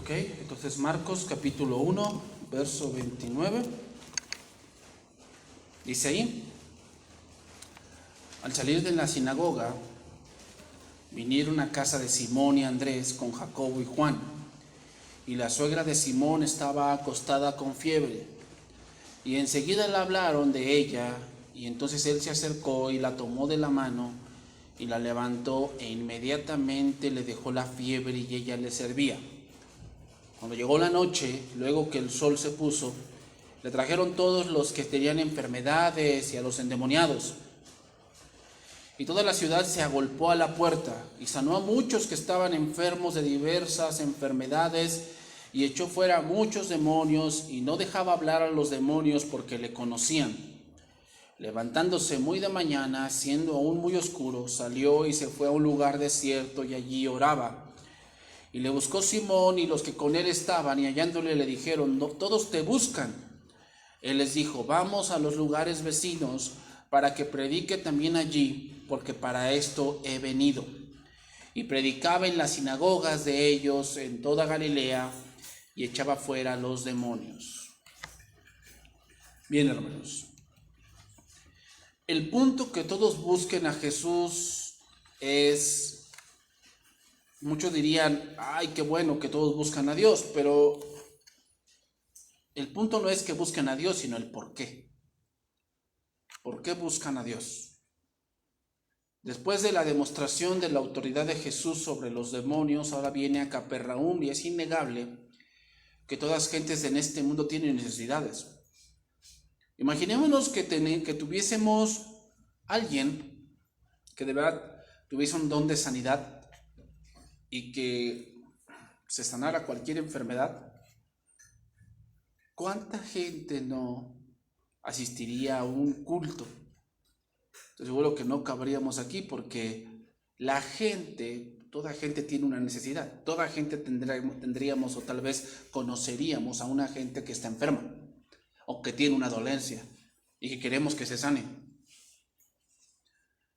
Ok, entonces Marcos capítulo 1, verso 29. Dice ahí: al salir de la sinagoga, vinieron a casa de Simón y Andrés con Jacobo y Juan. Y la suegra de Simón estaba acostada con fiebre. Y enseguida le hablaron de ella, y entonces él se acercó y la tomó de la mano y la levantó, e inmediatamente le dejó la fiebre y ella le servía. Cuando llegó la noche, luego que el sol se puso, le trajeron todos los que tenían enfermedades y a los endemoniados. Y toda la ciudad se agolpó a la puerta y sanó a muchos que estaban enfermos de diversas enfermedades, y echó fuera a muchos demonios, y no dejaba hablar a los demonios porque le conocían. Levantándose muy de mañana, siendo aún muy oscuro, salió y se fue a un lugar desierto y allí oraba. Y le buscó Simón y los que con él estaban, y hallándole le dijeron: "No, todos te buscan". Él les dijo: "Vamos a los lugares vecinos para que predique también allí, porque para esto he venido". Y predicaba en las sinagogas de ellos en toda Galilea, y echaba fuera los demonios. Bien, hermanos, el punto que todos busquen a Jesús es, muchos dirían: ay, qué bueno que todos buscan a Dios, pero el punto no es que busquen a Dios, sino el por qué. ¿Por qué buscan a Dios? Después de la demostración de la autoridad de Jesús sobre los demonios, ahora viene a Capernaum, y es innegable que todas gentes en este mundo tienen necesidades. Imaginémonos que tuviésemos alguien que de verdad tuviese un don de sanidad y que se sanara cualquier enfermedad. ¿Cuánta gente no asistiría a un culto? Estoy seguro que no cabríamos aquí, porque toda gente tiene una necesidad. Toda gente tendríamos, o tal vez conoceríamos a una gente que está enferma o que tiene una dolencia y que queremos que se sane.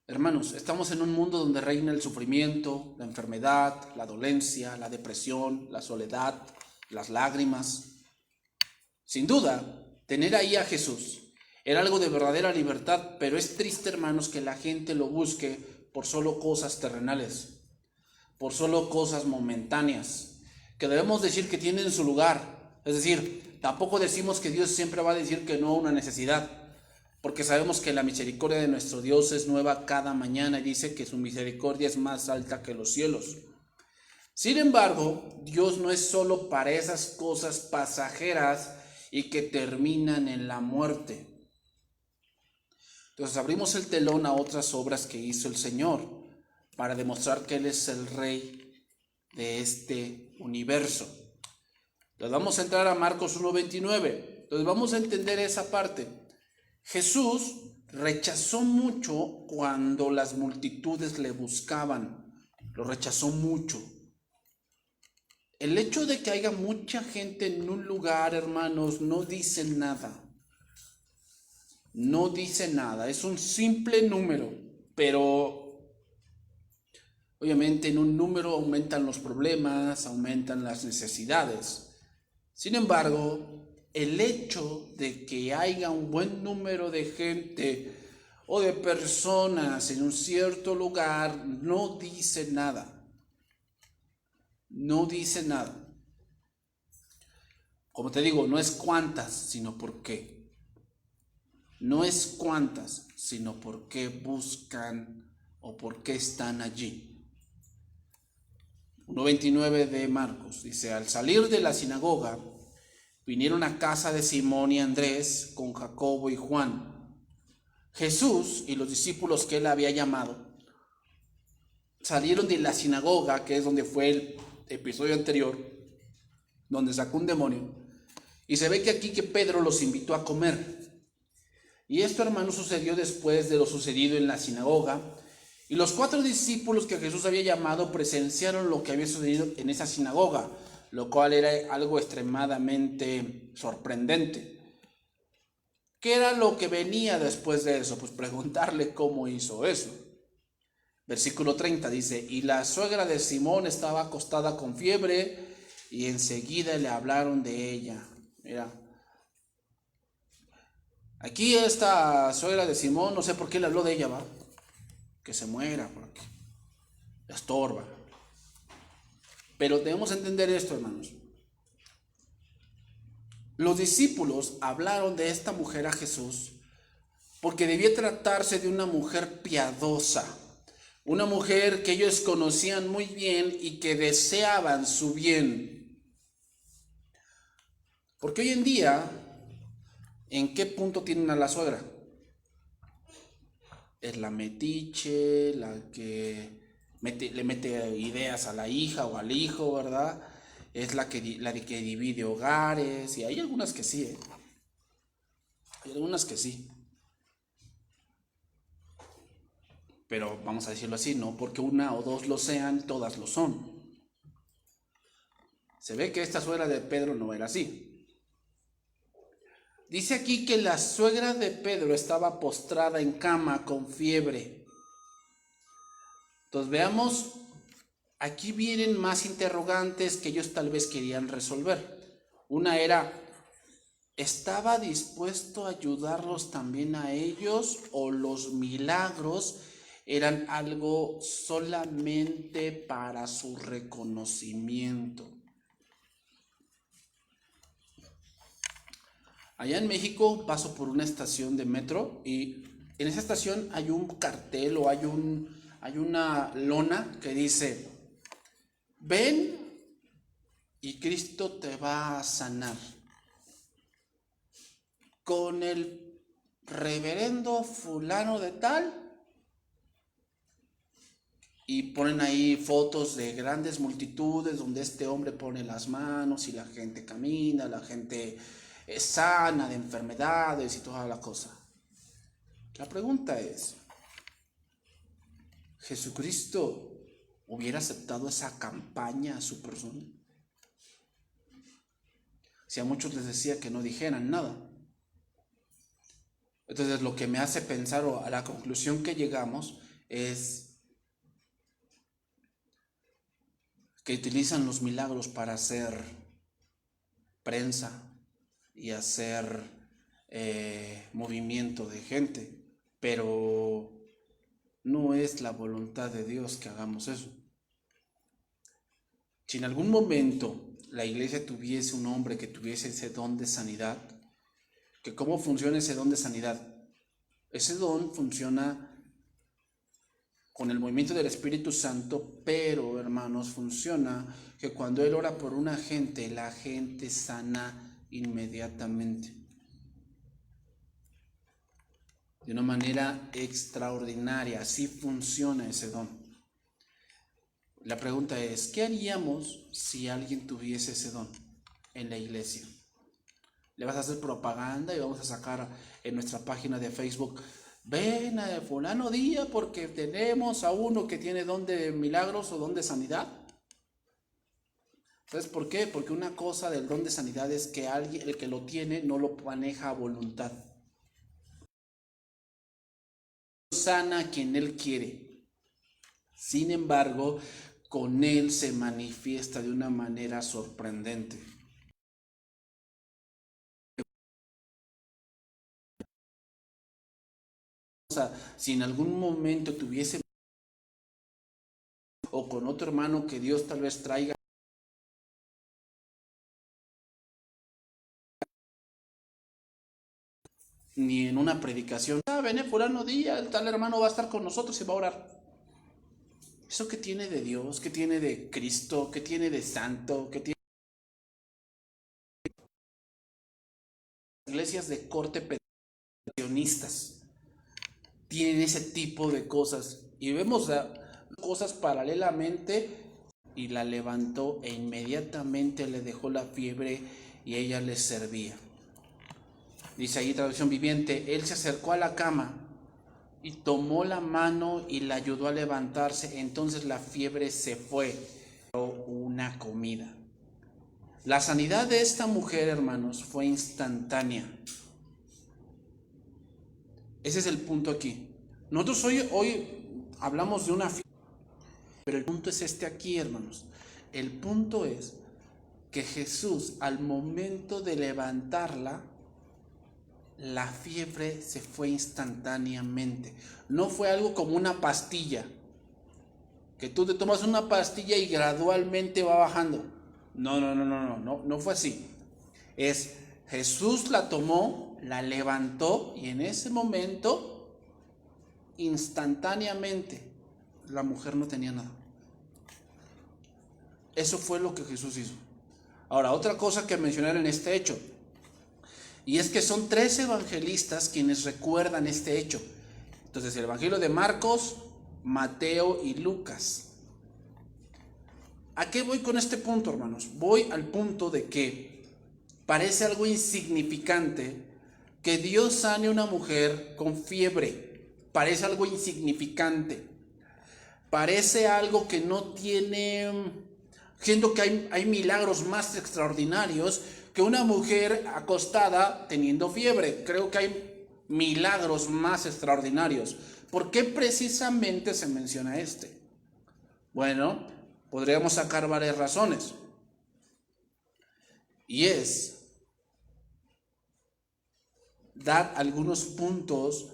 Hermanos, estamos en un mundo donde reina el sufrimiento, la enfermedad, la dolencia, la depresión, la soledad, las lágrimas. Sin duda, tener ahí a Jesús era algo de verdadera libertad, pero es triste, hermanos, que la gente lo busque por solo cosas terrenales, por solo cosas momentáneas, que debemos decir que tienen su lugar. Es decir, tampoco decimos que Dios siempre va a decir que no a una necesidad, porque sabemos que la misericordia de nuestro Dios es nueva cada mañana, y dice que su misericordia es más alta que los cielos. Sin embargo, Dios no es solo para esas cosas pasajeras y que terminan en la muerte. Entonces abrimos el telón a otras obras que hizo el Señor para demostrar que Él es el Rey de este universo. Entonces vamos a entrar a Marcos 1:29. Entonces vamos a entender esa parte. Jesús rechazó mucho cuando las multitudes le buscaban. Lo rechazó mucho. El hecho de que haya mucha gente en un lugar, hermanos, no dice nada. No dice nada, es un simple número, pero obviamente en un número aumentan los problemas, aumentan las necesidades. Sin embargo, el hecho de que haya un buen número de gente o de personas en un cierto lugar no dice nada. No dice nada. Como te digo, no es cuántas, sino por qué. No es cuántas, sino por qué buscan o por qué están allí. 1:29 de Marcos dice: al salir de la sinagoga, vinieron a casa de Simón y Andrés con Jacobo y Juan. Jesús y los discípulos que él había llamado salieron de la sinagoga, que es donde fue el episodio anterior, donde sacó un demonio, y se ve que aquí que Pedro los invitó a comer. Y esto, hermanos, sucedió después de lo sucedido en la sinagoga, y los 4 discípulos que Jesús había llamado presenciaron lo que había sucedido en esa sinagoga, lo cual era algo extremadamente sorprendente. ¿Qué era lo que venía después de eso? Pues preguntarle cómo hizo eso. Versículo 30 dice: y la suegra de Simón estaba acostada con fiebre, y enseguida le hablaron de ella. Mira, aquí esta suegra de Simón, no sé por qué le habló de ella, va, que se muera, porque estorba. Pero debemos entender esto, hermanos. Los discípulos hablaron de esta mujer a Jesús porque debía tratarse de una mujer piadosa, una mujer que ellos conocían muy bien y que deseaban su bien. Porque hoy en día, ¿en qué punto tienen a la suegra? Es la metiche, la que le mete ideas a la hija o al hijo, ¿verdad? Es la que divide hogares, y hay algunas que sí, ¿eh? Hay algunas que sí. Pero vamos a decirlo así, no porque una o dos lo sean, todas lo son. Se ve que esta suegra de Pedro no era así. Dice aquí que la suegra de Pedro estaba postrada en cama con fiebre. Entonces veamos, aquí vienen más interrogantes que ellos tal vez querían resolver. Una era, ¿estaba dispuesto a ayudarlos también a ellos o los milagros eran algo solamente para su reconocimiento? Allá en México paso por una estación de metro y en esa estación hay un cartel o hay una lona que dice: ven y Cristo te va a sanar. Con el reverendo fulano de tal. Y ponen ahí fotos de grandes multitudes donde este hombre pone las manos y la gente camina, la gente es sana de enfermedades y toda la cosa. La pregunta es, ¿Jesucristo hubiera aceptado esa campaña a su persona? Si a muchos les decía que no dijeran nada. Entonces lo que me hace pensar, o a la conclusión que llegamos, es que utilizan los milagros para hacer prensa y hacer movimiento de gente, pero no es la voluntad de Dios que hagamos eso. Si en algún momento la iglesia tuviese un hombre que tuviese ese don de sanidad, que ¿cómo funciona ese don de sanidad? Ese don funciona con el movimiento del Espíritu Santo, pero, hermanos, funciona que cuando Él ora por una gente, la gente sana inmediatamente. De una manera extraordinaria, así funciona ese don. La pregunta es, ¿qué haríamos si alguien tuviese ese don en la iglesia? ¿Le vas a hacer propaganda y vamos a sacar en nuestra página de Facebook: ven a fulano día porque tenemos a uno que tiene don de milagros o don de sanidad? ¿Sabes por qué? Porque una cosa del don de sanidad es que alguien, el que lo tiene, no lo maneja a voluntad. Sana a quien Él quiere. Sin embargo, con Él se manifiesta de una manera sorprendente. O sea, si en algún momento tuviese o con otro hermano que Dios tal vez traiga, ni en una predicación, ven fulano día, el tal hermano va a estar con nosotros y va a orar. ¿Eso qué tiene de Dios? ¿Qué tiene de Cristo? ¿Qué tiene de santo? ¿Qué tiene de iglesias de corte pensionistas? Tienen ese tipo de cosas. Y vemos cosas paralelamente, y la levantó e inmediatamente le dejó la fiebre y ella le servía. Dice ahí traducción viviente: él se acercó a la cama y tomó la mano y la ayudó a levantarse. Entonces la fiebre se fue. Una comida. La sanidad de esta mujer, hermanos, fue instantánea. Ese es el punto aquí. Nosotros hoy hablamos de una fiesta, pero el punto es este aquí, hermanos. El punto es que Jesús, al momento de levantarla, la fiebre se fue instantáneamente. No fue algo como una pastilla, que tú te tomas una pastilla y gradualmente va bajando. No fue así. Jesús la tomó, la levantó y en ese momento, instantáneamente, la mujer no tenía nada. Eso fue lo que Jesús hizo. Ahora, otra cosa que mencionar en este hecho, y es que son 3 evangelistas quienes recuerdan este hecho. Entonces, el evangelio de Marcos, Mateo y Lucas. ¿A qué voy con este punto, hermanos? Voy al punto de que parece algo insignificante que Dios sane a una mujer con fiebre. Parece algo insignificante. Parece algo que no tiene... Siendo que hay milagros más extraordinarios que una mujer acostada teniendo fiebre. Creo que hay milagros más extraordinarios. ¿Por qué precisamente se menciona este? Bueno, podríamos sacar varias razones. Y es dar algunos puntos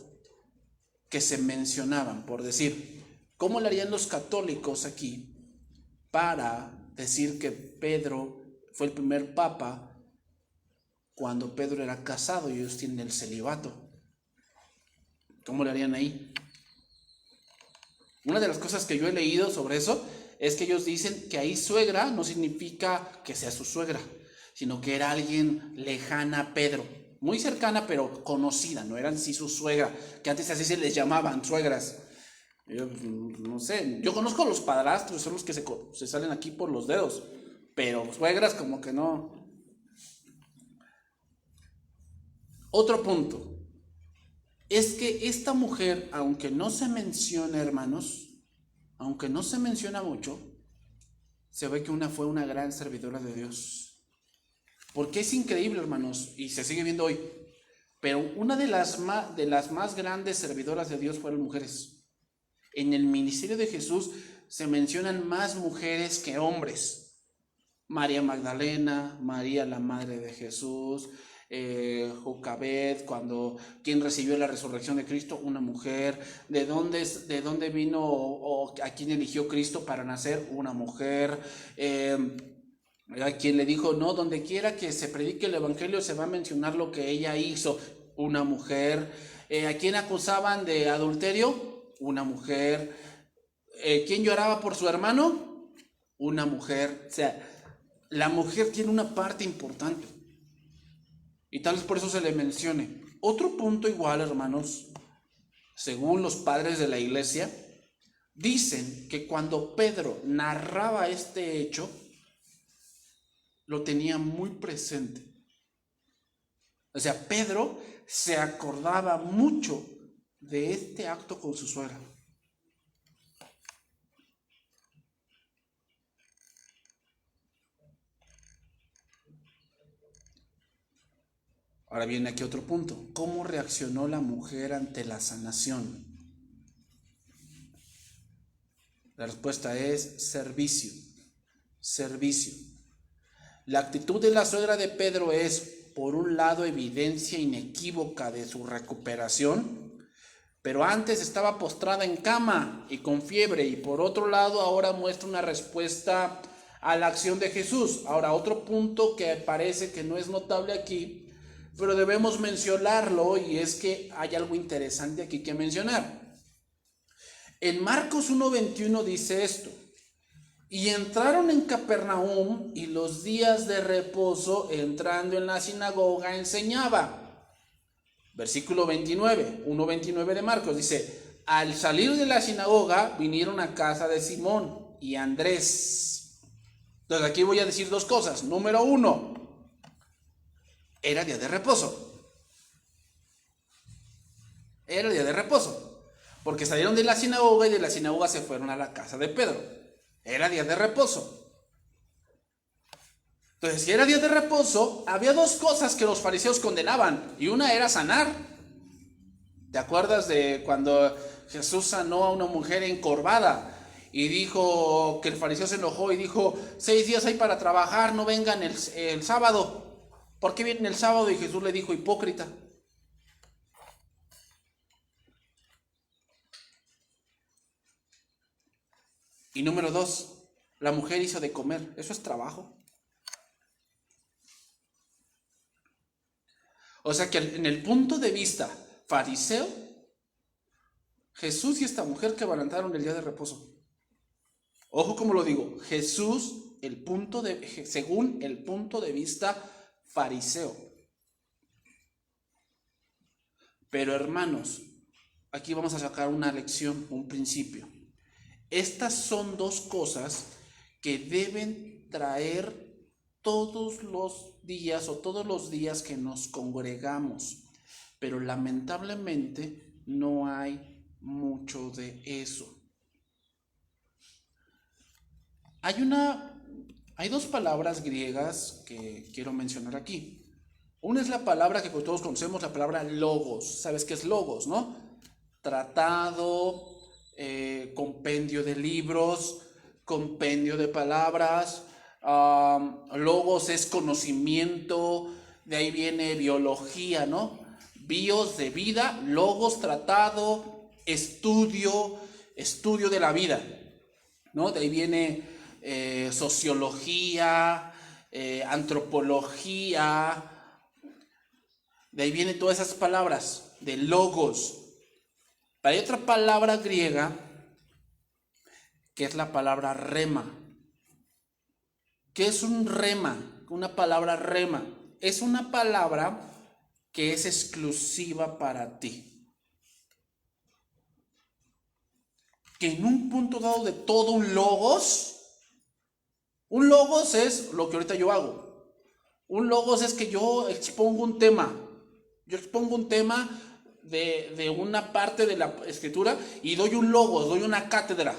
que se mencionaban. Por decir, ¿cómo le harían los católicos aquí para decir que Pedro fue el primer papa cuando Pedro era casado y ellos tienen el celibato? ¿Cómo le harían ahí? Una de las cosas que yo he leído sobre eso es que ellos dicen que ahí suegra no significa que sea su suegra, sino que era alguien lejana a Pedro, muy cercana pero conocida, no eran sí su suegra, que antes así se les llamaban, suegras. Yo no sé, yo conozco a los padrastros, son los que se salen aquí por los dedos, pero suegras como que no. Otro punto es que esta mujer, aunque no se menciona, hermanos, aunque no se menciona mucho, se ve que fue una gran servidora de Dios. Porque es increíble, hermanos, y se sigue viendo hoy, pero una de las más grandes servidoras de Dios fueron mujeres. En el ministerio de Jesús se mencionan más mujeres que hombres. María Magdalena, María la madre de Jesús, Jocabed, quien recibió la resurrección de Cristo, una mujer. ¿De dónde vino o a quién eligió Cristo para nacer? Una mujer. A quien le dijo, no, donde quiera que se predique el evangelio se va a mencionar lo que ella hizo, una mujer. ¿A quién acusaban de adulterio? Una mujer. ¿Quién lloraba por su hermano? Una mujer. O sea, la mujer tiene una parte importante. Y tal vez por eso se le mencione. Otro punto igual, hermanos, según los padres de la iglesia, dicen que cuando Pedro narraba este hecho, lo tenía muy presente. O sea, Pedro se acordaba mucho de este acto con su suegra. Ahora viene aquí otro punto. ¿Cómo reaccionó la mujer ante la sanación? La respuesta es servicio. Servicio. La actitud de la suegra de Pedro es, por un lado, evidencia inequívoca de su recuperación, pero antes estaba postrada en cama y con fiebre, y por otro lado ahora muestra una respuesta a la acción de Jesús. Ahora, otro punto que parece que no es notable aquí, pero debemos mencionarlo, y es que hay algo interesante aquí que mencionar. En Marcos 1:21 dice esto: y entraron en Capernaum, y los días de reposo, entrando en la sinagoga, enseñaba. Versículo 29, 1:29 de Marcos, dice: al salir de la sinagoga, vinieron a casa de Simón y Andrés. Entonces aquí voy a decir dos cosas. Número 1, era día de reposo. Era día de reposo, porque salieron de la sinagoga y de la sinagoga se fueron a la casa de Pedro. Era día de reposo. Entonces, si era día de reposo, había dos cosas que los fariseos condenaban, y una era sanar. ¿Te acuerdas de cuando Jesús sanó a una mujer encorvada? y dijo que el fariseo se enojó y dijo, 6 días hay para trabajar, no vengan el sábado. ¿Por qué vienen el sábado? Y Jesús le dijo, hipócrita. Y número 2, la mujer hizo de comer. ¿Eso es trabajo? O sea que en el punto de vista fariseo, Jesús y esta mujer quebrantaron el día de reposo. Ojo como lo digo, Jesús, según el punto de vista fariseo. Pero hermanos, aquí vamos a sacar una lección, un principio. Estas son 2 cosas que deben traer todos los días o todos los días que nos congregamos. Pero lamentablemente no hay mucho de eso. Hay 2 palabras griegas que quiero mencionar aquí. Una es la palabra que todos conocemos, la palabra logos. ¿Sabes qué es logos, no? Tratado, compendio de libros, compendio de palabras. Logos es conocimiento, de ahí viene biología, ¿no? Bios de vida, logos, tratado, estudio de la vida, ¿no? De ahí viene sociología, antropología, de ahí vienen todas esas palabras de logos. Pero hay otra palabra griega que es la palabra rema. ¿Qué es un rema? Una palabra rema. Es una palabra que es exclusiva para ti. Que en un punto dado de todo un logos es lo que ahorita yo hago. Un logos es que yo expongo un tema. Yo expongo un tema de una parte de la escritura y doy un logos, doy una cátedra.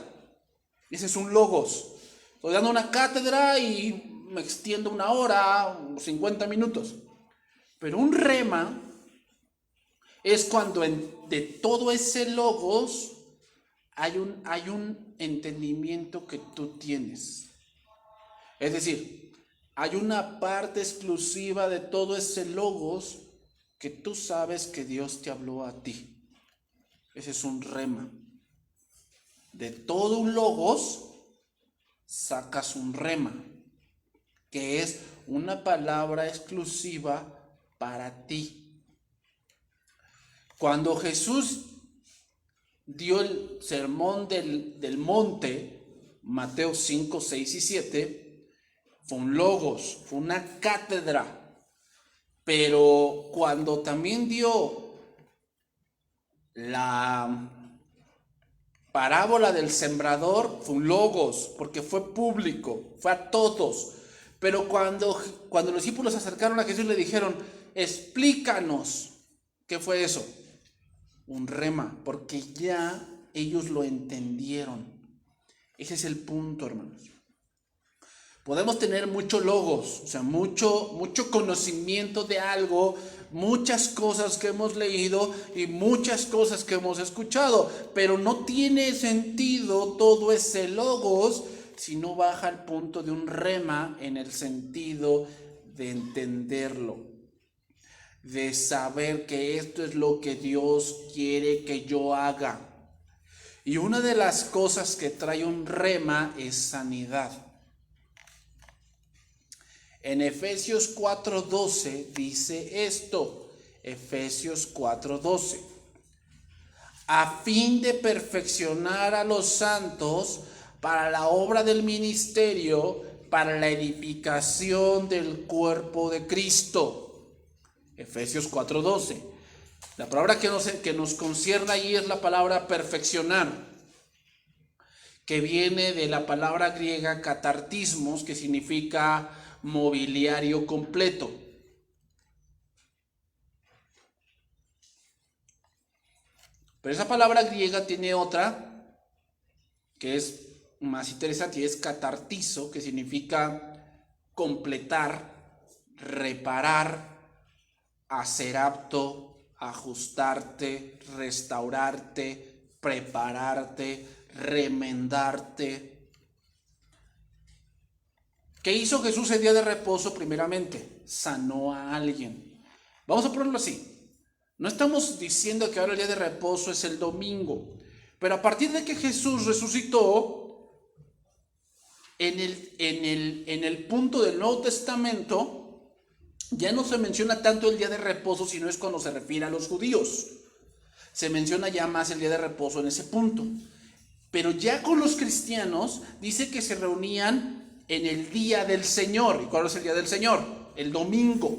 Ese es un logos. Estoy dando una cátedra y me extiendo 1 hora, 50 minutos. Pero un rema es cuando de todo ese logos hay un entendimiento que tú tienes. Es decir, hay una parte exclusiva de todo ese logos que tú sabes que Dios te habló a ti. Ese es un rema. De todo un logos sacas un rema, que es una palabra exclusiva para ti. Cuando Jesús dio el sermón del monte, Mateo 5, 6 y 7, fue un logos, fue una cátedra. Pero cuando también dio la parábola del sembrador, fue un logos, porque fue público, fue a todos. Pero cuando los discípulos se acercaron a Jesús le dijeron, explícanos, ¿qué fue eso? Un rema, porque ya ellos lo entendieron. Ese es el punto, hermanos. Podemos tener mucho logos, o sea, mucho conocimiento de algo, muchas cosas que hemos leído y muchas cosas que hemos escuchado, pero no tiene sentido todo ese logos si no baja al punto de un rema en el sentido de entenderlo, de saber que esto es lo que Dios quiere que yo haga. Y una de las cosas que trae un rema es sanidad. En Efesios 4:12 dice esto, Efesios 4:12, a fin de perfeccionar a los santos para la obra del ministerio, para la edificación del cuerpo de Cristo. Efesios 4:12. La palabra que nos concierne ahí es la palabra perfeccionar, que viene de la palabra griega catartismos, que significa mobiliario completo. Pero esa palabra griega tiene otra que es más interesante y es catartizo, que significa completar, reparar, hacer apto, ajustarte, restaurarte, prepararte, remendarte. ¿Qué hizo Jesús el día de reposo? Primeramente, sanó a alguien. Vamos a ponerlo así. No estamos diciendo que ahora el día de reposo es el domingo, pero a partir de que Jesús resucitó, en el punto del Nuevo Testamento, ya no se menciona tanto el día de reposo, sino es cuando se refiere a los judíos. Se menciona ya más el día de reposo en ese punto. Pero ya con los cristianos dice que se reunían en el día del Señor. ¿Y cuál es el día del Señor? El domingo.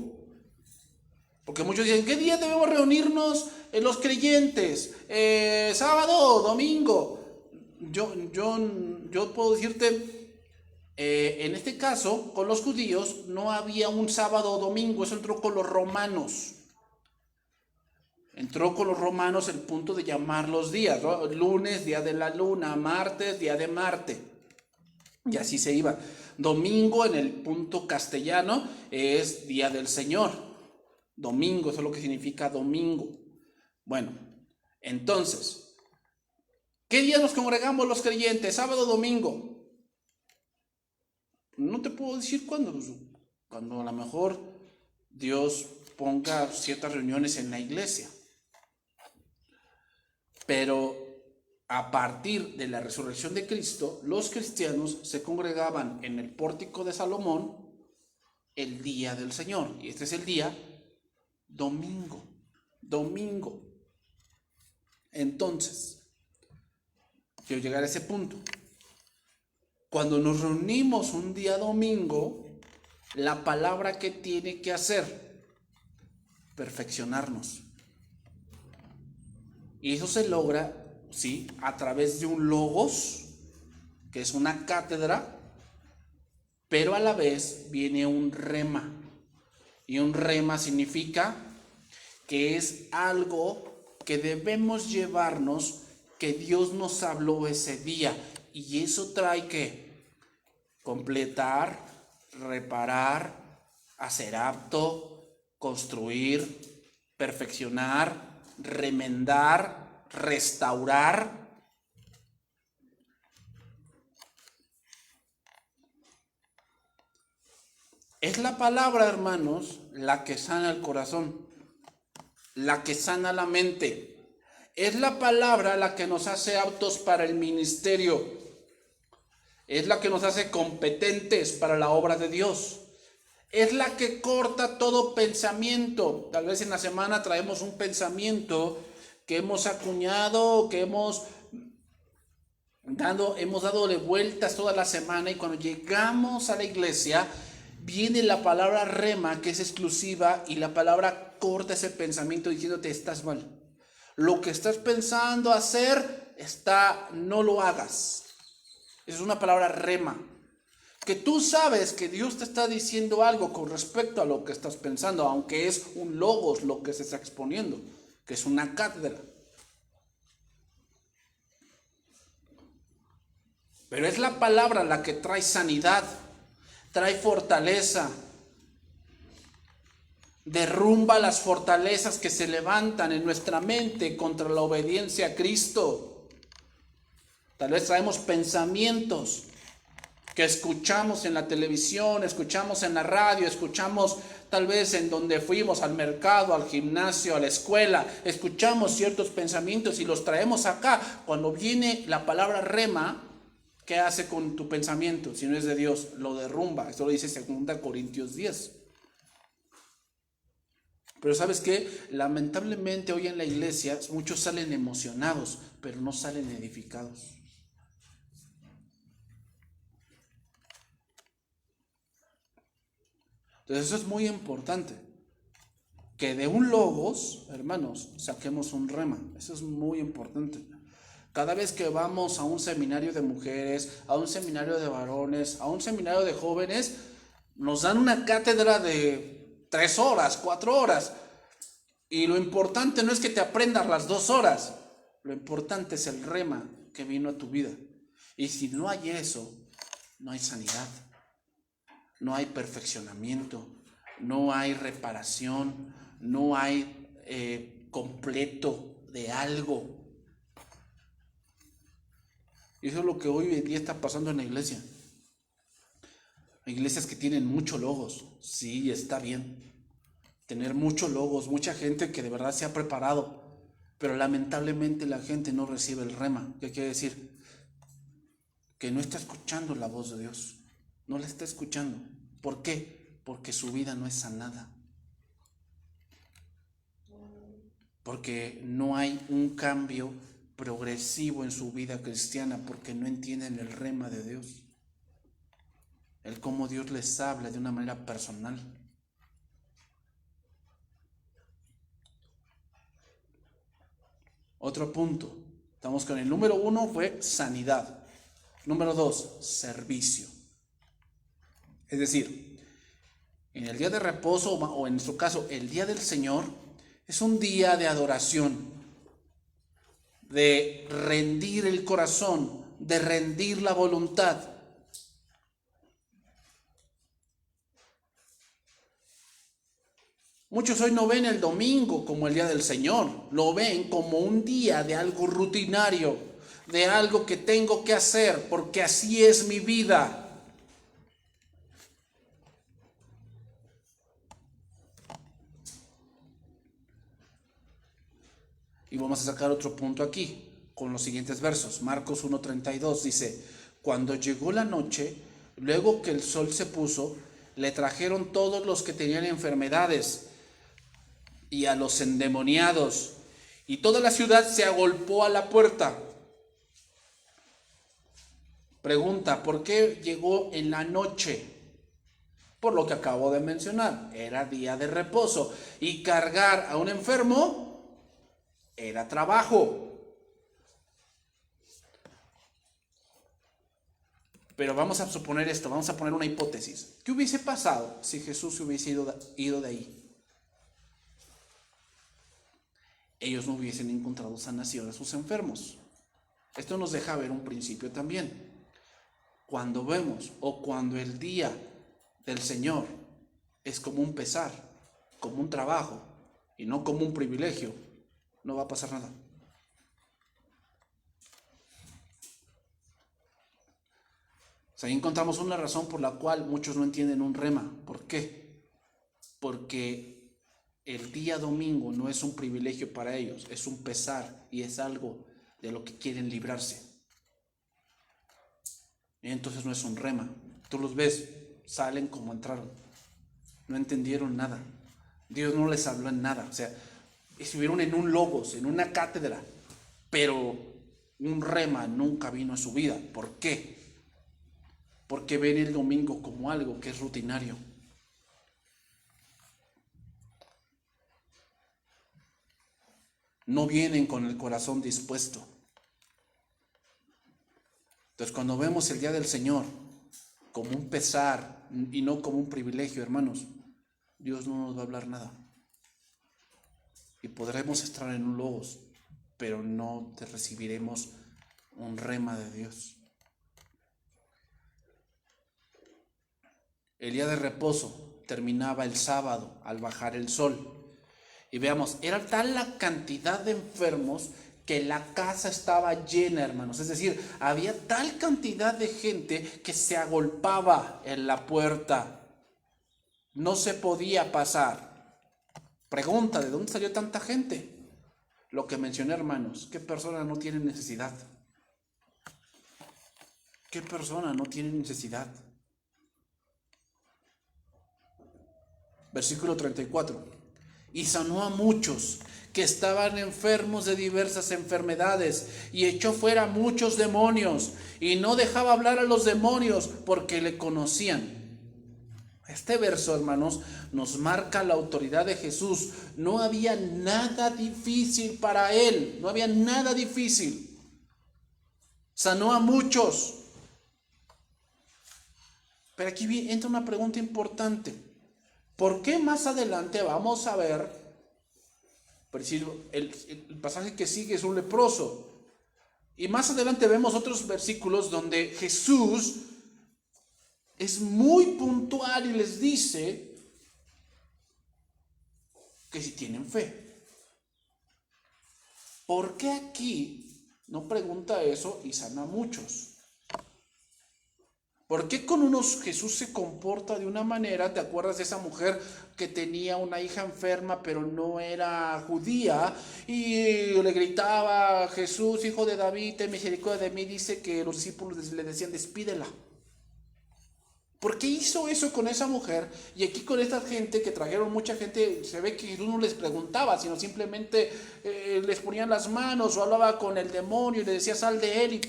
Porque muchos dicen, ¿qué día debemos reunirnos los creyentes? Sábado, domingo. Yo puedo decirte, en este caso, con los judíos no había un sábado o domingo, eso entró con los romanos. Entró con los romanos el punto de llamar los días, ¿no? Lunes, día de la luna; martes, día de Marte. Y así se iba. Domingo, en el punto castellano, es día del Señor. Domingo, eso es lo que significa domingo. Bueno, entonces, ¿qué día nos congregamos los creyentes? ¿Sábado o domingo? No te puedo decir cuándo. Cuando a lo mejor Dios ponga ciertas reuniones en la iglesia. Pero a partir de la resurrección de Cristo, los cristianos se congregaban en el pórtico de Salomón el día del Señor. Y este es el día domingo. Domingo. Entonces, quiero llegar a ese punto. Cuando nos reunimos un día domingo, la palabra que tiene que hacer, perfeccionarnos. Y eso se logra, ¿sí?, a través de un logos, que es una cátedra, pero a la vez viene un rema. Y un rema significa que es algo que debemos llevarnos, que Dios nos habló ese día. Y eso trae que completar, reparar, hacer apto, construir, perfeccionar, remendar, restaurar. Es la palabra, hermanos, la que sana el corazón, la que sana la mente. Es la palabra la que nos hace aptos para el ministerio. Es la que nos hace competentes para la obra de Dios. Es la que corta todo pensamiento. Tal vez en la semana traemos un pensamiento que hemos acuñado, que hemos dado vueltas toda la semana, y cuando llegamos a la iglesia viene la palabra rema, que es exclusiva, y la palabra corta ese pensamiento diciéndote: estás mal. Lo que estás pensando hacer no lo hagas. Es una palabra rema. Que tú sabes que Dios te está diciendo algo con respecto a lo que estás pensando, aunque es un logos lo que se está exponiendo, que es una cátedra. Pero es la palabra la que trae sanidad, trae fortaleza, derrumba las fortalezas que se levantan en nuestra mente contra la obediencia a Cristo. Tal vez traemos pensamientos que escuchamos en la televisión, escuchamos en la radio, escuchamos tal vez en donde fuimos, al mercado, al gimnasio, a la escuela. Escuchamos ciertos pensamientos y los traemos acá. Cuando viene la palabra rema, ¿qué hace con tu pensamiento? Si no es de Dios, lo derrumba. Esto lo dice 2 Corintios 10. Pero ¿sabes qué? Lamentablemente hoy en la iglesia muchos salen emocionados, pero no salen edificados. Entonces eso es muy importante, que de un logos, hermanos, saquemos un rema. Eso es muy importante. Cada vez que vamos a un seminario de mujeres, a un seminario de varones, a un seminario de jóvenes, nos dan una cátedra de 3 horas, 4 horas. Y lo importante no es que te aprendas las 2 horas. Lo importante es el rema que vino a tu vida. Y si no hay eso, no hay sanidad. No hay perfeccionamiento, no hay reparación, no hay completo de algo. Y eso es lo que hoy en día está pasando en la iglesia. Hay iglesias que tienen muchos logos. Sí, está bien tener muchos logos, mucha gente que de verdad se ha preparado, pero lamentablemente la gente no recibe el rema. ¿Qué quiere decir? Que no está escuchando la voz de Dios. No la está escuchando. ¿Por qué? Porque su vida no es sanada. Porque no hay un cambio progresivo en su vida cristiana, porque no entienden el rema de Dios. El cómo Dios les habla de una manera personal. Otro punto. Estamos con el número 1 fue sanidad. Número 2, servicio. Es decir, en el día de reposo, o en nuestro caso, el día del Señor, es un día de adoración, de rendir el corazón, de rendir la voluntad. Muchos hoy no ven el domingo como el día del Señor, lo ven como un día de algo rutinario, de algo que tengo que hacer, porque así es mi vida. Y vamos a sacar otro punto aquí, con los siguientes versos. Marcos 1:32 dice, cuando llegó la noche, luego que el sol se puso, le trajeron todos los que tenían enfermedades y a los endemoniados, y toda la ciudad se agolpó a la puerta. Pregunta, ¿por qué llegó en la noche? Por lo que acabo de mencionar, era día de reposo, y cargar a un enfermo era trabajo. Pero vamos a suponer esto, vamos a poner una hipótesis. ¿Qué hubiese pasado si Jesús se hubiese ido de ahí? Ellos no hubiesen encontrado sanación a sus enfermos. Esto nos deja ver un principio también. Cuando vemos o cuando el día del Señor es como un pesar, como un trabajo y no como un privilegio, no va a pasar nada. O sea, ahí encontramos una razón por la cual muchos no entienden un rema. ¿Por qué? Porque el día domingo no es un privilegio para ellos, es un pesar y es algo de lo que quieren librarse. Y entonces no es un rema. Tú los ves, salen como entraron. No entendieron nada. Dios no les habló en nada. O sea, estuvieron en un logos, en una cátedra, pero un rema nunca vino a su vida. ¿Por qué? Porque ven el domingo como algo que es rutinario. No vienen con el corazón dispuesto. Entonces, cuando vemos el día del Señor como un pesar y no como un privilegio, hermanos, Dios no nos va a hablar nada. Y podremos estar en un logos, pero no te recibiremos un rema de Dios. El día de reposo terminaba el sábado al bajar el sol. Y veamos, era tal la cantidad de enfermos que la casa estaba llena, hermanos. Es decir, había tal cantidad de gente que se agolpaba en la puerta. No se podía pasar. Pregunta, ¿de dónde salió tanta gente? Lo que mencioné, hermanos, ¿qué persona no tiene necesidad? ¿Qué persona no tiene necesidad? Versículo 34. Y sanó a muchos que estaban enfermos de diversas enfermedades, y echó fuera muchos demonios, y no dejaba hablar a los demonios porque le conocían. Este verso, hermanos, nos marca la autoridad de Jesús. No había nada difícil para él, no había nada difícil. Sanó a muchos. Pero aquí entra una pregunta importante. ¿Por qué más adelante vamos a ver, por decir, el pasaje que sigue es un leproso? Y más adelante vemos otros versículos donde Jesús es muy puntual y les dice que si tienen fe. ¿Por qué aquí No pregunta eso y sana a muchos. ¿Por qué con unos Jesús se comporta de una manera? ¿Te acuerdas de esa mujer que tenía una hija enferma pero no era judía y le gritaba: Jesús, hijo de David, ten misericordia de mí? Dice que los discípulos le decían: despídela. ¿Por qué hizo eso con esa mujer? Y aquí con esta gente que trajeron mucha gente, se ve que Jesús no les preguntaba, sino simplemente les ponían las manos o hablaba con el demonio y le decía: sal de él, y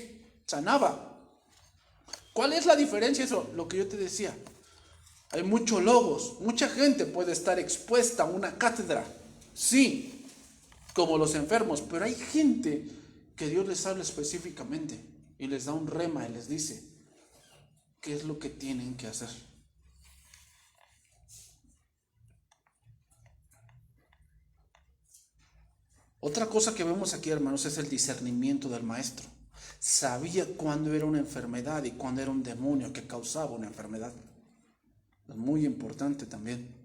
sanaba. ¿Cuál es la diferencia? Eso, lo que yo te decía. Hay muchos logos, mucha gente puede estar expuesta a una cátedra, sí, como los enfermos, pero hay gente que Dios les habla específicamente y les da un rema y les dice qué es lo que tienen que hacer. Otra cosa que vemos aquí, hermanos, es el discernimiento del maestro. Sabía cuándo era una enfermedad y cuándo era un demonio que causaba una enfermedad. Es muy importante también.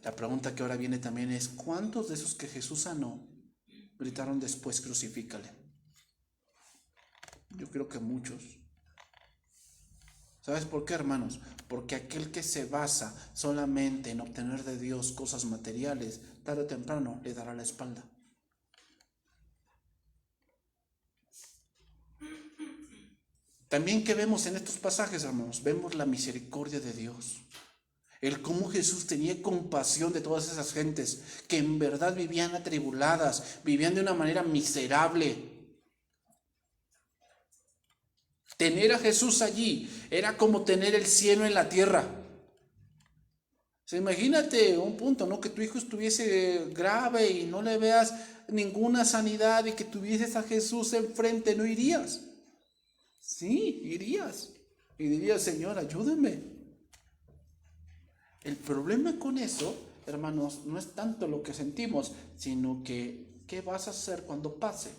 La pregunta que ahora viene también es: ¿cuántos de esos que Jesús sanó gritaron después: crucifícale? Yo creo que muchos. ¿Sabes por qué, hermanos? Porque aquel que se basa solamente en obtener de Dios cosas materiales, tarde o temprano le dará la espalda. También, ¿qué vemos en estos pasajes, hermanos? Vemos la misericordia de Dios. El cómo Jesús tenía compasión de todas esas gentes que en verdad vivían atribuladas, vivían de una manera miserable. Tener a Jesús allí era como tener el cielo en la tierra. Imagínate un punto, ¿no? Que tu hijo estuviese grave y no le veas ninguna sanidad y que tuvieses a Jesús enfrente, ¿no irías? Sí, irías. Y dirías: Señor, ayúdame. El problema con eso, hermanos, no es tanto lo que sentimos, sino que ¿qué vas a hacer cuando pase?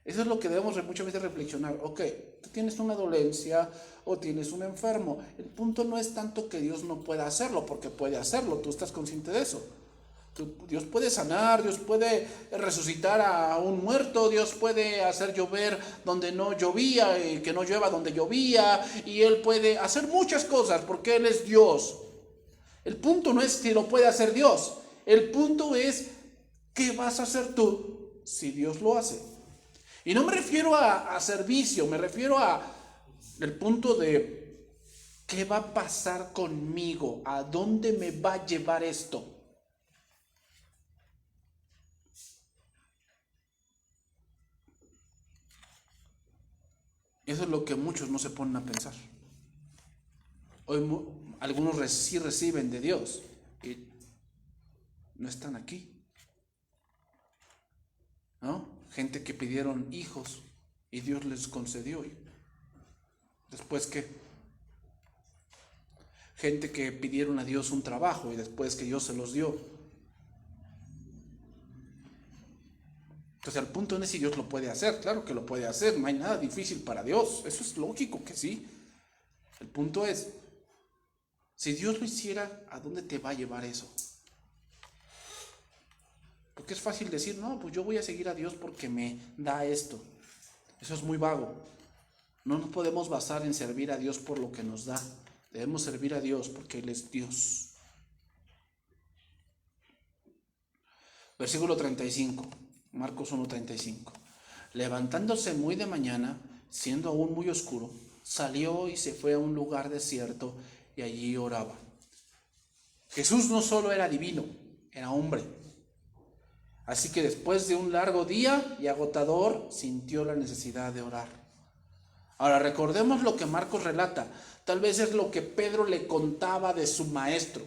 Eso es lo que debemos muchas veces reflexionar. Ok, tú tienes una dolencia o tienes un enfermo. El punto no es tanto que Dios no pueda hacerlo, porque puede hacerlo, tú estás consciente de eso. Dios puede sanar, Dios puede resucitar a un muerto, Dios puede hacer llover donde no llovía, y que no llueva donde llovía, y Él puede hacer muchas cosas porque Él es Dios. El punto no es si lo puede hacer Dios, el punto es ¿qué vas a hacer tú si Dios lo hace? Y no me refiero a servicio, me refiero a el punto de ¿qué va a pasar conmigo? ¿A dónde me va a llevar esto? Eso es lo que muchos no se ponen a pensar. Hoy algunos sí reciben de Dios y no están aquí, ¿no? Gente que pidieron hijos y Dios les concedió. ¿Después qué? Gente que pidieron a Dios un trabajo y después que Dios se los dio. Entonces, al punto no es si Dios lo puede hacer. Claro que lo puede hacer, no hay nada difícil para Dios. Eso es lógico que sí. El punto es, si Dios lo hiciera, ¿a dónde te va a llevar eso? Porque es fácil decir: no, pues yo voy a seguir a Dios porque me da esto. Eso es muy vago. No nos podemos basar en servir a Dios por lo que nos da. Debemos servir a Dios porque Él es Dios. Versículo 35, Marcos 1:35. Levantándose muy de mañana, siendo aún muy oscuro, salió y se fue a un lugar desierto y allí oraba. Jesús no solo era divino, era hombre. Así que después de un largo día y agotador, sintió la necesidad de orar. Ahora recordemos lo que Marcos relata. Tal vez es lo que Pedro le contaba de su maestro.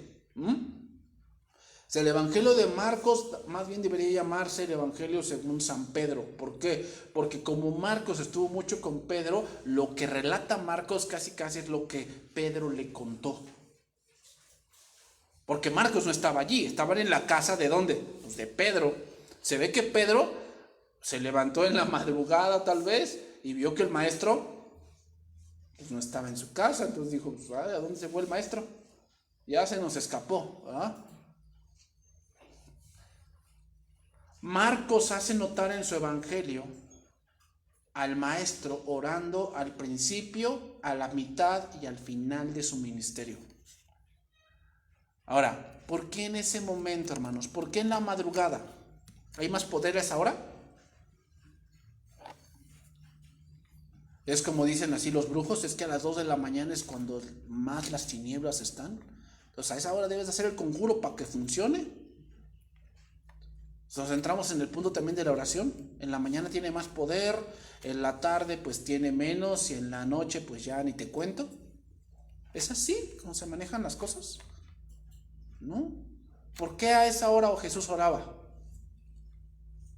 El Evangelio de Marcos más bien debería llamarse el Evangelio según San Pedro. ¿Por qué? Porque como Marcos estuvo mucho con Pedro, lo que relata Marcos casi es lo que Pedro le contó. Porque Marcos no estaba allí, estaban en la casa ¿de dónde? Pues de Pedro. Se ve que Pedro se levantó en la madrugada tal vez y vio que el maestro pues no estaba en su casa. Entonces dijo: ¿a dónde se fue el maestro? Ya se nos escapó, ¿verdad? Marcos hace notar en su evangelio al maestro orando al principio, a la mitad y al final de su ministerio. Ahora, ¿por qué en ese momento, hermanos? ¿Por qué en la madrugada? ¿Hay más poder a esa hora? Es como dicen así los brujos, es que a las 2 de la mañana es cuando más las tinieblas están. Entonces a esa hora debes hacer el conjuro para que funcione. Nos entramos en el punto también de la oración. En la mañana tiene más poder, en la tarde pues tiene menos y en la noche pues ya ni te cuento. ¿Es así como se manejan las cosas? ¿No? ¿Por qué a esa hora Jesús oraba?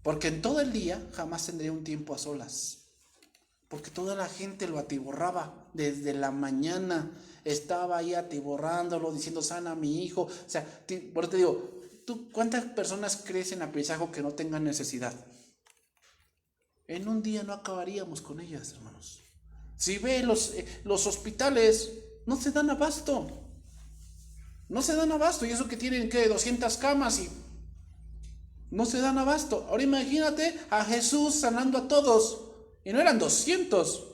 Porque en todo el día jamás tendría un tiempo a solas. Porque toda la gente lo atiborraba desde la mañana. Estaba ahí atiborrándolo, diciendo, sana a mi hijo. O sea, por eso te digo, ¿tú cuántas personas crees en Apizaco que no tengan necesidad? En un día no acabaríamos con ellas, hermanos. Si ve los hospitales, no se dan abasto. No se dan abasto. Y eso que tienen, ¿qué? 200 camas y no se dan abasto. Ahora imagínate a Jesús sanando a todos. Y no eran 200,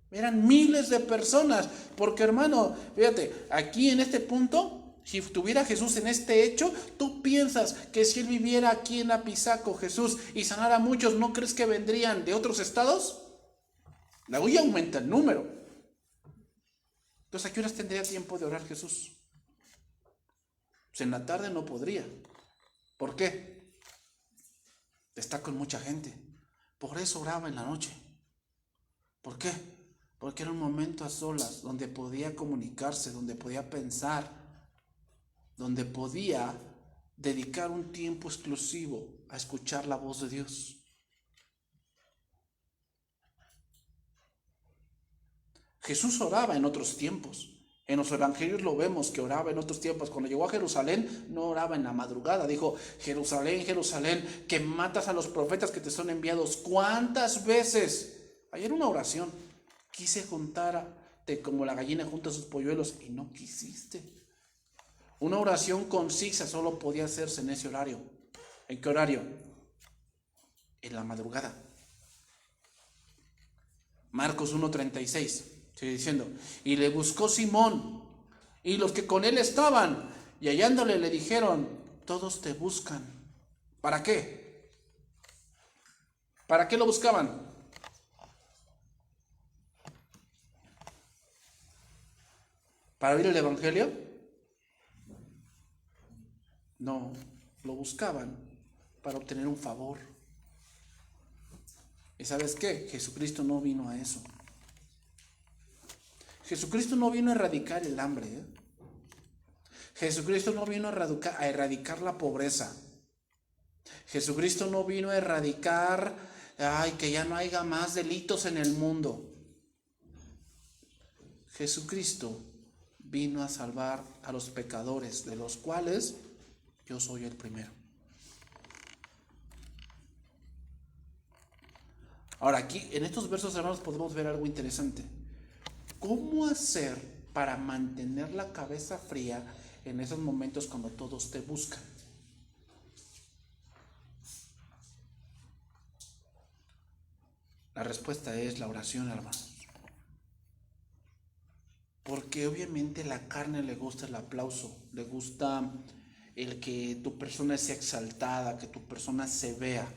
eran miles de personas. Porque, hermano, fíjate, aquí en este punto, si tuviera Jesús en este hecho, tú piensas que si él viviera aquí en Apizaco, Jesús, y sanara a muchos, ¿no crees que vendrían de otros estados? La hoy aumenta el número. Entonces, ¿a qué horas tendría tiempo de orar Jesús? Pues en la tarde no podría. ¿Por qué? Está con mucha gente. Por eso oraba en la noche. ¿Por qué? Porque era un momento a solas, donde podía comunicarse, donde podía pensar, donde podía dedicar un tiempo exclusivo a escuchar la voz de Dios. Jesús oraba en otros tiempos. En los evangelios lo vemos que oraba en otros tiempos. Cuando llegó a Jerusalén, no oraba en la madrugada. Dijo, Jerusalén, Jerusalén, que matas a los profetas que te son enviados. ¿Cuántas veces? Ayer una oración. Quise juntarte como la gallina junta sus polluelos y no quisiste. Una oración concisa solo podía hacerse en ese horario. ¿En qué horario? En la madrugada. Marcos 1:36. Sigue diciendo, y le buscó Simón y los que con él estaban, y hallándole le dijeron, todos te buscan. ¿Para qué? ¿Para qué lo buscaban? ¿Para oír el evangelio? No, lo buscaban para obtener un favor. ¿Y sabes qué? Jesucristo no vino a eso. Jesucristo no vino a erradicar el hambre, ¿eh? Jesucristo no vino a erradicar la pobreza. Jesucristo no vino a erradicar, que ya no haya más delitos en el mundo. Jesucristo vino a salvar a los pecadores, de los cuales yo soy el primero. Ahora aquí, en estos versos, hermanos, podemos ver algo interesante. ¿Cómo hacer para mantener la cabeza fría en esos momentos cuando todos te buscan? La respuesta es la oración, hermanos. Porque obviamente la carne le gusta el aplauso, le gusta el que tu persona sea exaltada, que tu persona se vea.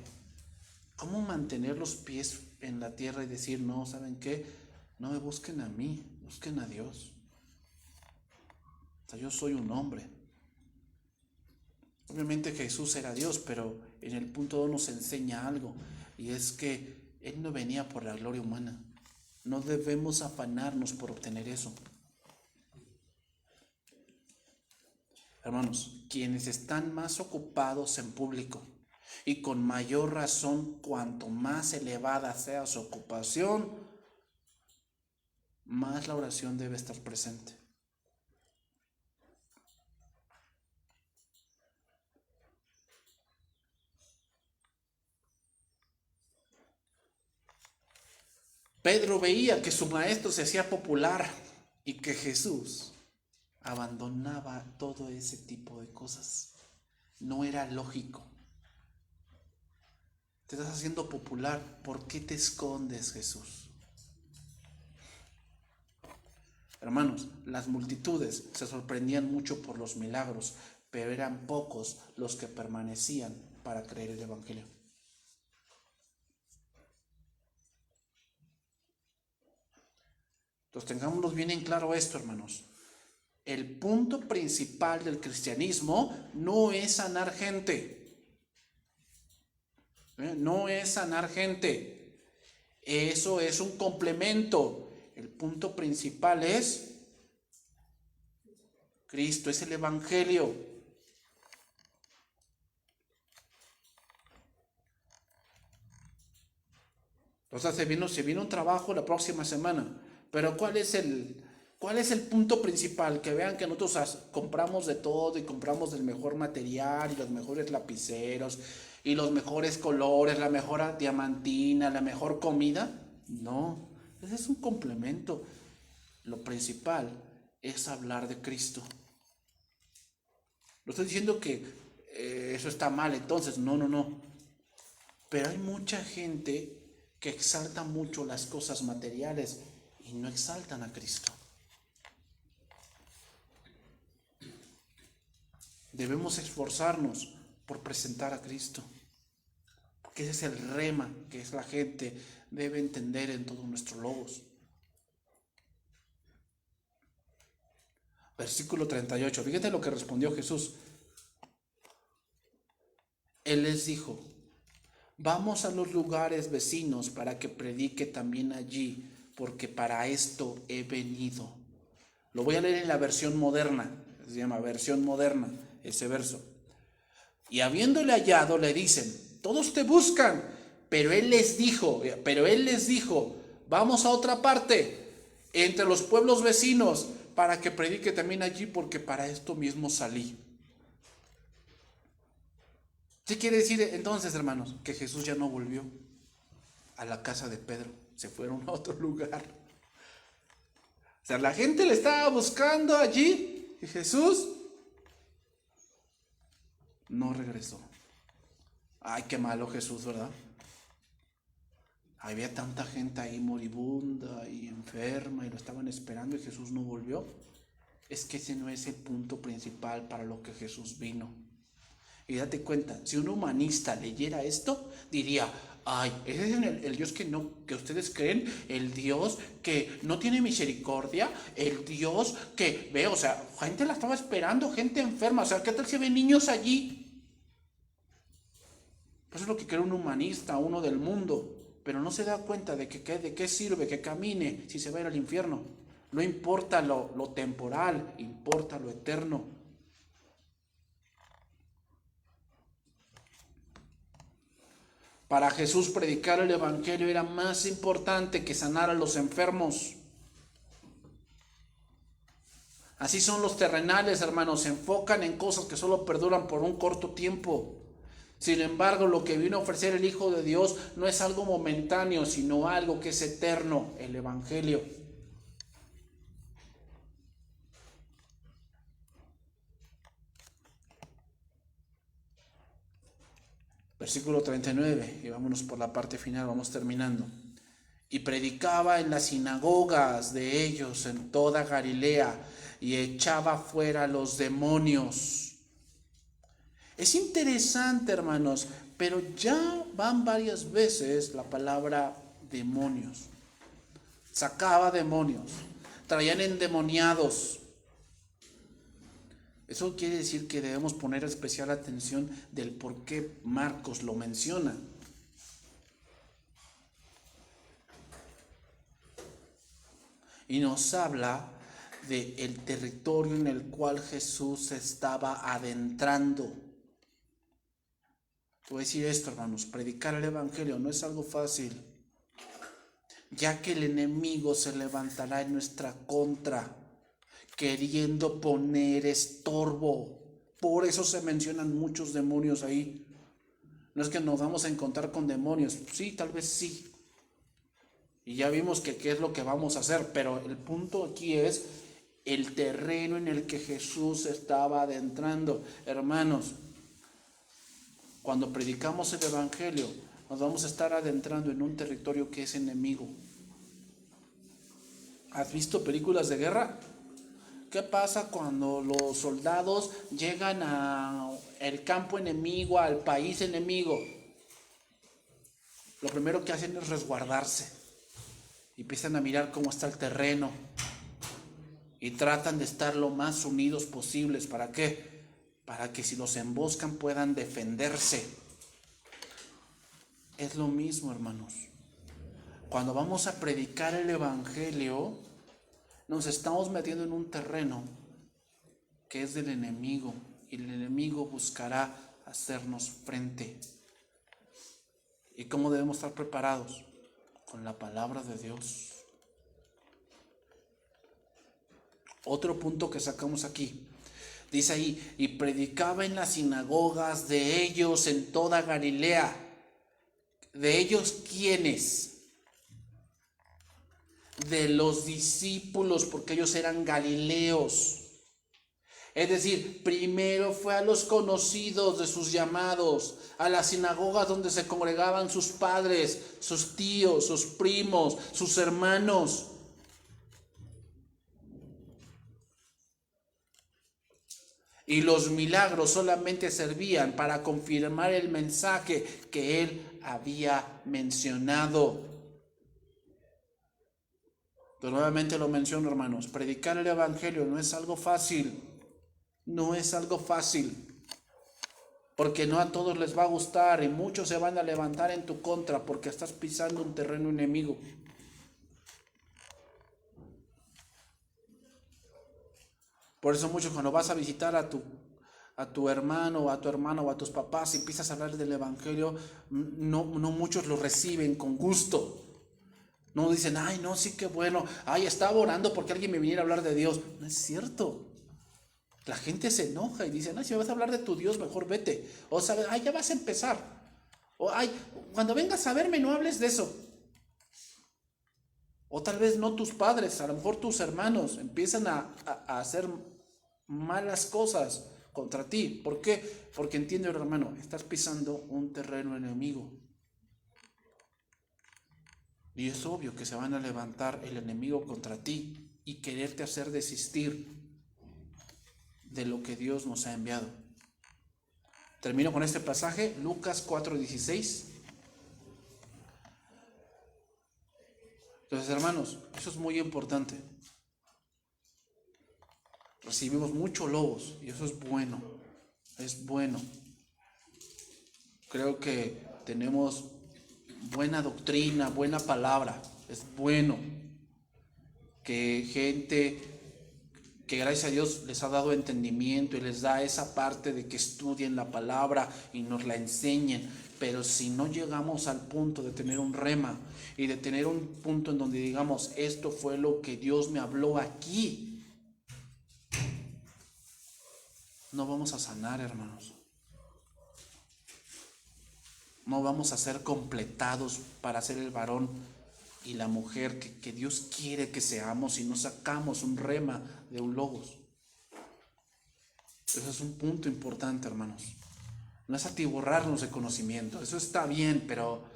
¿Cómo mantener los pies en la tierra y decir, no, ¿saben qué? No me busquen a mí, busquen a Dios. O sea, yo soy un hombre. Obviamente Jesús era Dios, pero en el punto 2 nos enseña algo, y es que Él no venía por la gloria humana. No debemos afanarnos por obtener eso. Hermanos, quienes están más ocupados en público, y con mayor razón, cuanto más elevada sea su ocupación, más la oración debe estar presente. Pedro veía que su maestro se hacía popular y que Jesús abandonaba todo ese tipo de cosas. No era lógico. Te estás haciendo popular. ¿Por qué te escondes, Jesús? Hermanos, las multitudes se sorprendían mucho por los milagros, pero eran pocos los que permanecían para creer el Evangelio. Entonces tengámoslo bien en claro esto, hermanos. El punto principal del cristianismo no es sanar gente. No es sanar gente. Eso es un complemento. El punto principal es Cristo, es el Evangelio. Entonces se viene un trabajo la próxima semana. Pero ¿cuál es el punto principal? Que vean que nosotros compramos de todo y compramos del mejor material y los mejores lapiceros y los mejores colores, la mejor diamantina, la mejor comida. No, ese es un complemento. Lo principal es hablar de Cristo. No estoy diciendo que eso está mal, entonces, no. Pero hay mucha gente que exalta mucho las cosas materiales y no exaltan a Cristo. Debemos esforzarnos por presentar a Cristo, porque ese es el rema que es la gente debe entender en todos nuestros logos. Versículo 38, fíjate lo que respondió Jesús. Él les dijo: vamos a los lugares vecinos para que predique también allí, porque para esto he venido. Lo voy a leer en la versión moderna, se llama versión moderna, ese verso. Y habiéndole hallado, le dicen: todos te buscan. Pero él les dijo, vamos a otra parte, entre los pueblos vecinos, para que predique también allí, porque para esto mismo salí. ¿Qué quiere decir entonces, hermanos? Que Jesús ya no volvió a la casa de Pedro, se fueron a otro lugar. O sea, la gente le estaba buscando allí y Jesús no regresó. Ay, qué malo Jesús, ¿verdad? Había tanta gente ahí moribunda y enferma y lo estaban esperando y Jesús no volvió. Es que ese no es el punto principal para lo que Jesús vino. Y date cuenta, si un humanista leyera esto, diría: ay, ese es el Dios que ustedes creen, el Dios que no tiene misericordia, el Dios que ve, o sea, gente la estaba esperando, gente enferma, o sea, ¿qué tal si ven niños allí? Eso es lo que cree un humanista, uno del mundo, pero no se da cuenta de qué sirve que camine si se va a ir al infierno. No importa lo temporal, importa lo eterno. Para Jesús predicar el Evangelio era más importante que sanar a los enfermos. Así son los terrenales, hermanos, se enfocan en cosas que solo perduran por un corto tiempo. Sin embargo, lo que vino a ofrecer el Hijo de Dios no es algo momentáneo, sino algo que es eterno, el Evangelio. Versículo 39, y vámonos por la parte final, vamos terminando. Y predicaba en las sinagogas de ellos en toda Galilea y echaba fuera los demonios. Es interesante, hermanos, pero ya van varias veces la palabra demonios. Sacaba demonios, traían endemoniados. Eso quiere decir que debemos poner especial atención del por qué Marcos lo menciona. Y nos habla del territorio en el cual Jesús se estaba adentrando. Te voy a decir esto, hermanos, predicar el Evangelio no es algo fácil, ya que el enemigo se levantará en nuestra contra, queriendo poner estorbo. Por eso se mencionan muchos demonios ahí. No es que nos vamos a encontrar con demonios, sí, tal vez sí. Y ya vimos que qué es lo que vamos a hacer, pero el punto aquí es el terreno en el que Jesús estaba adentrando. Hermanos, cuando predicamos el Evangelio, nos vamos a estar adentrando en un territorio que es enemigo. ¿Has visto películas de guerra? ¿Qué pasa cuando los soldados llegan al campo enemigo, al país enemigo? Lo primero que hacen es resguardarse. Y empiezan a mirar cómo está el terreno. Y tratan de estar lo más unidos posibles. ¿Para qué? Para que si los emboscan puedan defenderse. Es lo mismo, hermanos. Cuando vamos a predicar el evangelio, nos estamos metiendo en un terreno que es del enemigo. Y el enemigo buscará hacernos frente. ¿Y cómo debemos estar preparados? Con la palabra de Dios. Otro punto que sacamos aquí. Dice ahí, y predicaba en las sinagogas de ellos en toda Galilea. ¿De ellos quiénes? De los discípulos, porque ellos eran galileos. Es decir, primero fue a los conocidos de sus llamados, a las sinagogas donde se congregaban sus padres, sus tíos, sus primos, sus hermanos. Y los milagros solamente servían para confirmar el mensaje que él había mencionado. Pero nuevamente lo menciono, hermanos, predicar el evangelio no es algo fácil. No es algo fácil. Porque no a todos les va a gustar y muchos se van a levantar en tu contra porque estás pisando un terreno enemigo. Por eso muchos cuando vas a visitar a tu hermano o a tu hermana o a tus papás y empiezas a hablar del evangelio, no muchos lo reciben con gusto. No dicen, ay, no, sí, qué bueno. Ay, estaba orando porque alguien me viniera a hablar de Dios. No es cierto. La gente se enoja y dice, ay, si me vas a hablar de tu Dios, mejor vete. O sabes, ay, ya vas a empezar. O ay, cuando vengas a verme no hables de eso. O tal vez no tus padres, a lo mejor tus hermanos empiezan a hacer malas cosas contra ti. ¿Por qué? Porque entiende, hermano, estás pisando un terreno enemigo. Y es obvio que se van a levantar el enemigo contra ti y quererte hacer desistir de lo que Dios nos ha enviado. Termino con este pasaje, Lucas 4:16. Entonces, hermanos, eso es muy importante. Recibimos muchos lobos y eso es bueno. Es bueno. Creo que tenemos buena doctrina, buena palabra. Es bueno que gente que gracias a Dios les ha dado entendimiento y les da esa parte de que estudien la palabra y nos la enseñen. Pero si no llegamos al punto de tener un rema y de tener un punto en donde digamos, esto fue lo que Dios me habló aquí, no vamos a sanar, hermanos. No vamos a ser completados para ser el varón y la mujer que Dios quiere que seamos si no sacamos un rema de un logos. Eso es un punto importante, hermanos. No es atiborrarnos de conocimiento, eso está bien, pero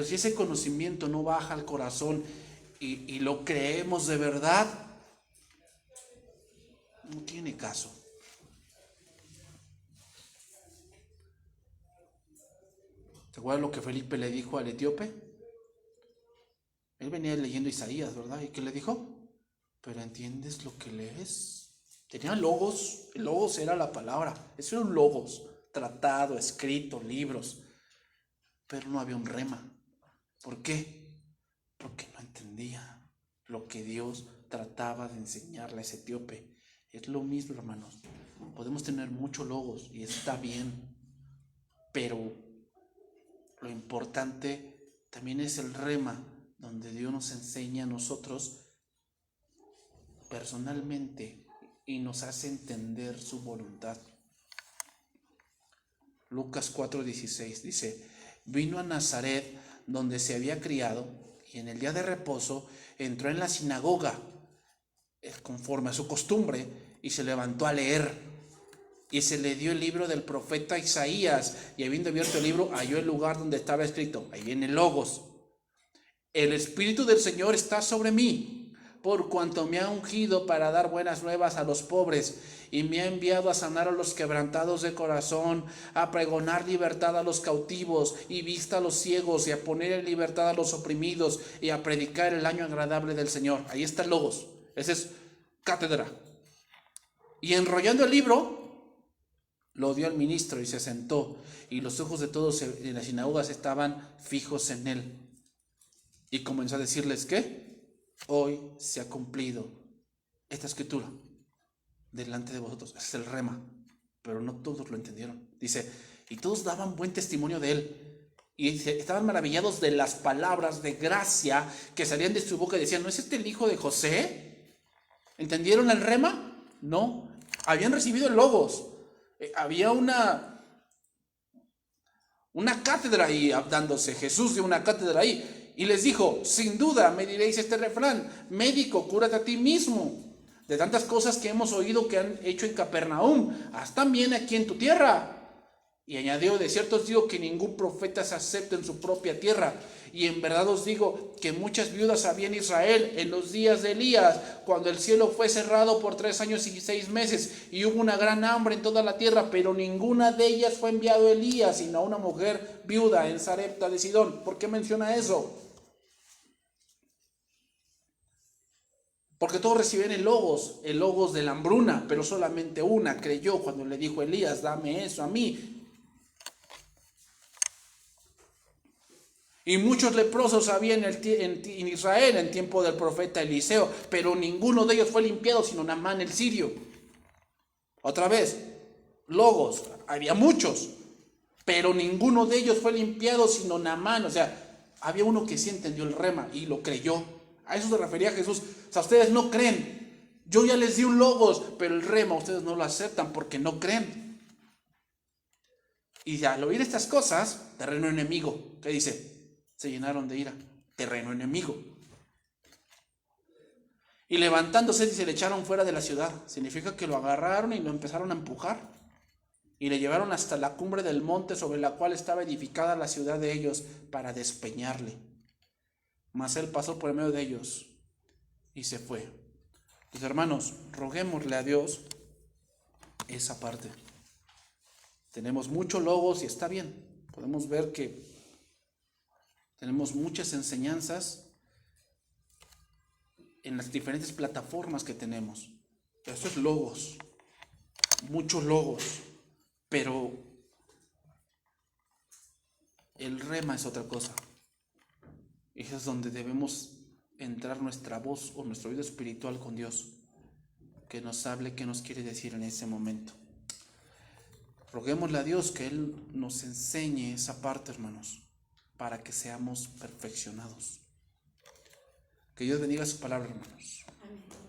si ese conocimiento no baja al corazón y lo creemos de verdad, no tiene caso. ¿Te acuerdas lo que Felipe le dijo al etíope? Él venía leyendo Isaías, ¿verdad? ¿Y qué le dijo? ¿Pero entiendes lo que lees? Tenía logos, el logos era la palabra, eso era un logos, tratado, escrito, libros, pero no había un rema. ¿Por qué? Porque no entendía lo que Dios trataba de enseñarle a ese etíope. Es lo mismo, hermanos, podemos tener muchos logos y está bien, pero lo importante también es el rema, donde Dios nos enseña a nosotros personalmente y nos hace entender su voluntad. Lucas 4:16 dice, vino a Nazaret donde se había criado y en el día de reposo entró en la sinagoga conforme a su costumbre y se levantó a leer. y se le dio el libro del profeta Isaías, y habiendo abierto el libro, halló el lugar donde estaba escrito, ahí viene Logos: el Espíritu del Señor está sobre mí, por cuanto me ha ungido para dar buenas nuevas a los pobres, y me ha enviado a sanar a los quebrantados de corazón, a pregonar libertad a los cautivos y vista a los ciegos, y a poner en libertad a los oprimidos, y a predicar el año agradable del Señor. Ahí está el Logos, esa es cátedra. Y enrollando el libro, lo dio al ministro y se sentó, y los ojos de todos en las sinagogas estaban fijos en él. Y comenzó a decirles que hoy se ha cumplido esta escritura delante de vosotros. Ese es el rema, pero no todos lo entendieron. Dice, y todos daban buen testimonio de él. Y dice, estaban maravillados de las palabras de gracia que salían de su boca y decían, ¿no es este el hijo de José? ¿Entendieron el rema? No. Habían recibido el Logos. Había una cátedra ahí dándose. Jesús dio una cátedra ahí. Y les dijo, sin duda me diréis este refrán, médico, cúrate a ti mismo. De tantas cosas que hemos oído que han hecho en Capernaum, haz también aquí en tu tierra. Y añadió, de cierto os digo que ningún profeta se acepta en su propia tierra. Y en verdad os digo que muchas viudas había en Israel en los días de Elías, cuando el cielo fue cerrado por 3 años y 6 meses, y hubo una gran hambre en toda la tierra, pero ninguna de ellas fue enviado Elías, sino a una mujer viuda en Sarepta de Sidón. ¿Por qué menciona eso? Porque todos recibían el Logos de la hambruna, pero solamente una creyó cuando le dijo Elías, dame eso a mí. Y muchos leprosos había en Israel en tiempo del profeta Eliseo, pero ninguno de ellos fue limpiado, sino Naamán el sirio. Otra vez, Logos, había muchos, pero ninguno de ellos fue limpiado, sino Naamán. O sea, había uno que sí entendió el rema y lo creyó. A eso se refería Jesús. O sea, ustedes no creen. Yo ya les di un Logos, pero el rema ustedes no lo aceptan porque no creen. Y al oír estas cosas, terreno enemigo, ¿qué dice? Se llenaron de ira. Terreno enemigo. Y levantándose, dice, le echaron fuera de la ciudad. Significa que lo agarraron y lo empezaron a empujar. Y le llevaron hasta la cumbre del monte sobre la cual estaba edificada la ciudad de ellos para despeñarle. Mas él pasó por el medio de ellos y se fue. Pues hermanos, roguémosle a Dios esa parte. Tenemos mucho Logos y está bien. Podemos ver que tenemos muchas enseñanzas en las diferentes plataformas que tenemos. Eso es Logos, muchos Logos, pero el rema es otra cosa. Y eso es donde debemos entrar nuestra voz o nuestro oído espiritual con Dios, que nos hable qué nos quiere decir en ese momento. Roguémosle a Dios que Él nos enseñe esa parte, hermanos, para que seamos perfeccionados. Que Dios bendiga su palabra, hermanos. Amén.